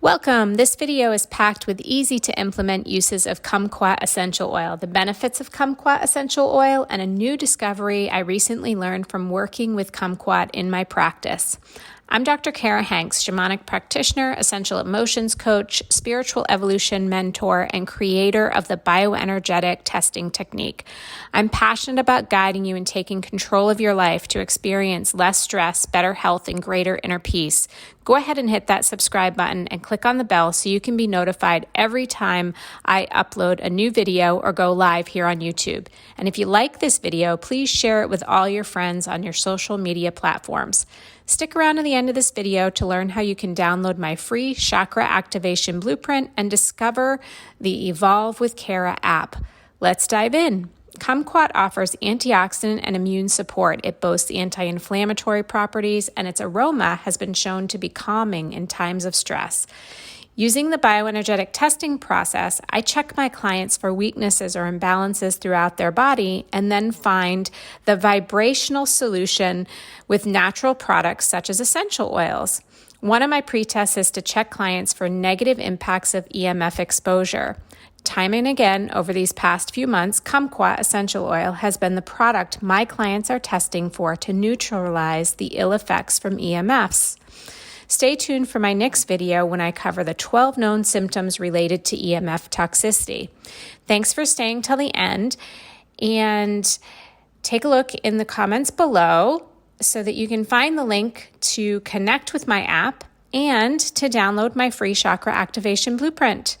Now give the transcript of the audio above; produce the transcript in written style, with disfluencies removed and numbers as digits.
Welcome! This video is packed with easy to implement uses of Kumquat essential oil, the benefits of Kumquat essential oil, and a new discovery I recently learned from working with Kumquat in my practice. I'm Dr. Kara Hanks, shamanic practitioner, essential emotions coach, spiritual evolution mentor, and creator of the bioenergetic testing technique. I'm passionate about guiding you in taking control of your life to experience less stress, better health, and greater inner peace. Go ahead and hit that subscribe button and click on the bell so you can be notified every time I upload a new video or go live here on YouTube. And if you like this video, please share it with all your friends on your social media platforms. Stick around to the end of this video to learn how you can download my free chakra activation blueprint and discover the Evolve with Kara app. Let's dive in. Kumquat offers antioxidant and immune support. It boasts anti-inflammatory properties, and its aroma has been shown to be calming in times of stress. Using the bioenergetic testing process, I check my clients for weaknesses or imbalances throughout their body and then find the vibrational solution with natural products such as essential oils. One of my pre-tests is to check clients for negative impacts of EMF exposure. Time and again, over these past few months, Kumquat essential oil has been the product my clients are testing for to neutralize the ill effects from EMFs. Stay tuned for my next video when I cover the 12 known symptoms related to EMF toxicity. Thanks for staying till the end, and take a look in the comments below so that you can find the link to connect with my app and to download my free chakra activation blueprint.